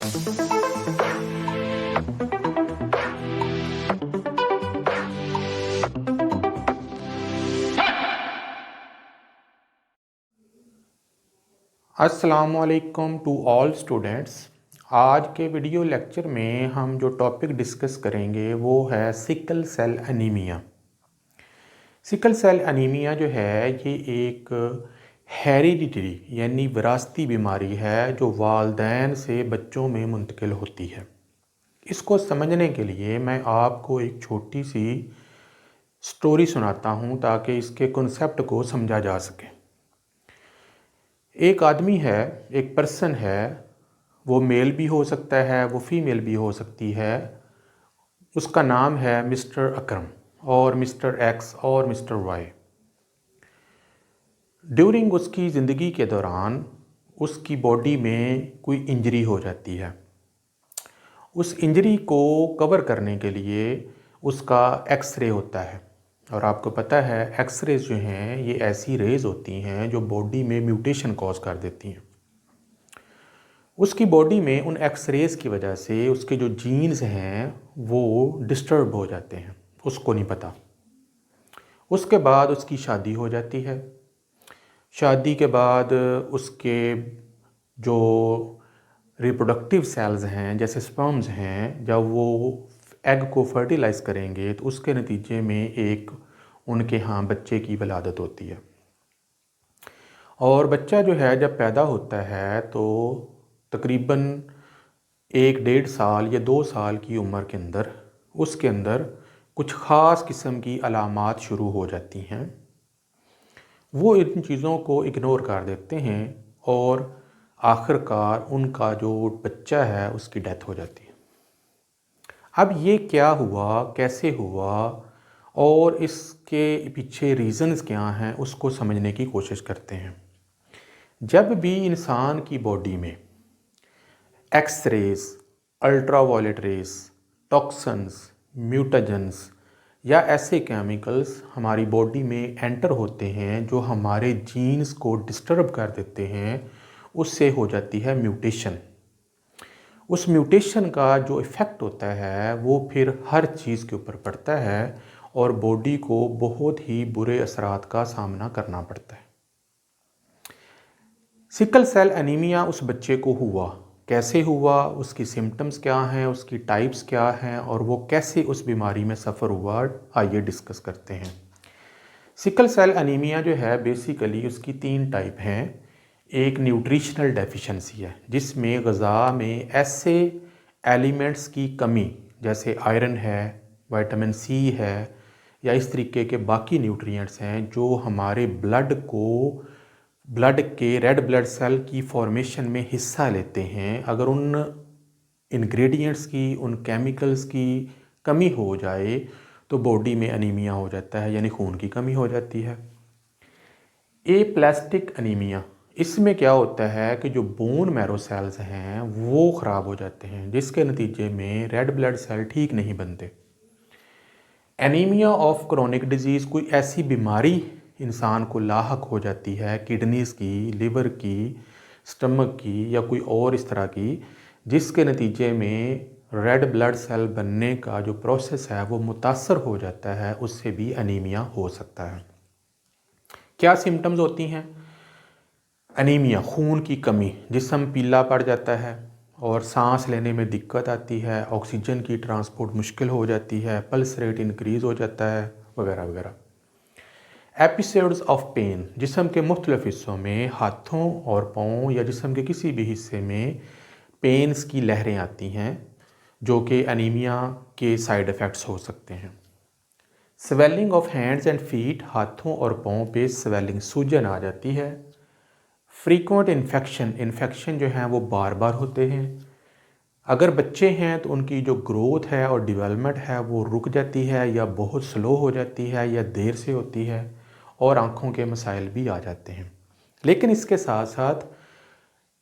अस्सलाम वालेकुम to all students. आज के वीडियो लेक्चर में हम जो टॉपिक डिस्कस करेंगे वो है sickle cell anaemia. Sickle cell anaemia जो है ये एक हेरिडिटरी यानी विरासती बीमारी है जो वालिदैन से बच्चों में मुंतकिल होती है। इसको समझने के लिए मैं आपको एक छोटी सी स्टोरी सुनाता हूँ ताकि इसके कॉन्सेप्ट को समझा जा सके। एक आदमी है, एक पर्सन है, वो मेल भी हो सकता है, वो फीमेल भी हो सकती है। उसका नाम है मिस्टर अकरम और मिस्टर एक्स और मिस्टर वाई। ड्यूरिंग उसकी ज़िंदगी के दौरान उसकी बॉडी में कोई इंजरी हो जाती है। उस इंजरी को कवर करने के लिए उसका एक्स-रे होता है। और आपको पता है एक्स-रेज जो हैं ये ऐसी रेज होती हैं जो बॉडी में म्यूटेशन कॉज कर देती हैं। उसकी बॉडी में उन एक्स-रेज की वजह से उसके जो जीन्स हैं वो डिस्टर्ब हो जाते हैं, उसको नहीं पता। उसके बाद उसकी शादी हो जाती है। शादी के बाद उसके जो रिप्रोडक्टिव सेल्स हैं जैसे स्पर्म्स हैं, जब वो एग को फर्टिलाइज़ करेंगे तो उसके नतीजे में एक उनके यहाँ बच्चे की विलादत होती है। और बच्चा जो है जब पैदा होता है तो तकरीबन 1-1.5 साल या 2 साल की उम्र के अंदर उसके अंदर कुछ ख़ास किस्म की अलामात शुरू हो जाती हैं। वो इन चीज़ों को इग्नोर कर देते हैं और आखिरकार उनका जो बच्चा है उसकी डेथ हो जाती है। अब ये क्या हुआ, कैसे हुआ और इसके पीछे रीज़न्स क्या हैं उसको समझने की कोशिश करते हैं। जब भी इंसान की बॉडी में X rays, ultraviolet rays, toxins, mutagens या ऐसे केमिकल्स हमारी बॉडी में एंटर होते हैं जो हमारे जीन्स को डिस्टर्ब कर देते हैं, उससे हो जाती है म्यूटेशन। उस म्यूटेशन का जो इफ़ेक्ट होता है वो फिर हर चीज़ के ऊपर पड़ता है और बॉडी को बहुत ही बुरे असरात का सामना करना पड़ता है। सिकल सेल एनीमिया उस बच्चे को हुआ, कैसे हुआ, उसकी सिम्टम्स क्या हैं, उसकी टाइप्स क्या हैं और वो कैसे उस बीमारी में सफ़र हुआ, आइए डिस्कस करते हैं। सिकल सेल एनीमिया जो है बेसिकली उसकी 3 टाइप हैं। एक न्यूट्रिशनल डेफिशिएंसी है जिसमें ग़िज़ा में ऐसे एलिमेंट्स की कमी जैसे आयरन है, विटामिन सी है या इस तरीके के बाकी न्यूट्रिएंट्स हैं जो हमारे ब्लड के रेड ब्लड सेल की फॉर्मेशन में हिस्सा लेते हैं। अगर उन इंग्रेडिएंट्स की, उन केमिकल्स की कमी हो जाए तो बॉडी में एनीमिया हो जाता है, यानी खून की कमी हो जाती है। एप्लास्टिक एनीमिया, इसमें क्या होता है कि जो बोन मैरो सेल्स हैं वो ख़राब हो जाते हैं जिसके नतीजे में रेड ब्लड सेल ठीक नहीं बनते। एनीमिया ऑफ क्रोनिक डिजीज़, कोई ऐसी बीमारी इंसान को लाहक हो जाती है किडनीज़ की, लिवर की, स्टमक की या कोई और इस तरह की, जिसके नतीजे में रेड ब्लड सेल बनने का जो प्रोसेस है वो मुतासर हो जाता है, उससे भी एनीमिया हो सकता है। क्या सिम्टम्स होती हैं? एनीमिया, खून की कमी, जिस्म पीला पड़ जाता है और सांस लेने में दिक्कत आती है, ऑक्सीजन की ट्रांसपोर्ट मुश्किल हो जाती है, पल्स रेट इंक्रीज़ हो जाता है वगैरह वगैरह। एपिसोड्स ऑफ पेन, जिस्म के मुख्तलिफ हिस्सों में, हाथों और पाँव या जिस्म के किसी भी हिस्से में पेन्स की लहरें आती हैं जो कि एनीमिया के साइड इफ़ेक्ट्स हो सकते हैं। Swelling of hands and feet, हाथों और पाँव पे स्वेलिंग, सूजन आ जाती है। फ्रीक्वेंट इन्फेक्शन जो हैं वो बार बार होते हैं। अगर बच्चे हैं तो उनकी जो ग्रोथ है और डेवलपमेंट है वो रुक जाती है या बहुत स्लो हो जाती है या देर से होती है और आँखों के मसाइल भी आ जाते हैं। लेकिन इसके साथ साथ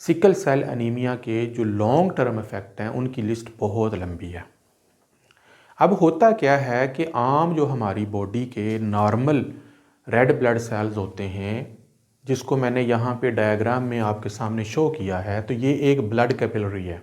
सिकल सेल एनीमिया के जो लॉन्ग टर्म इफ़ेक्ट हैं उनकी लिस्ट बहुत लंबी है। अब होता क्या है कि आम जो हमारी बॉडी के नॉर्मल रेड ब्लड सेल्स होते हैं, जिसको मैंने यहाँ पे डायग्राम में आपके सामने शो किया है, तो ये एक ब्लड कैपिलरी है।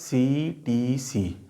CTC،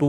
2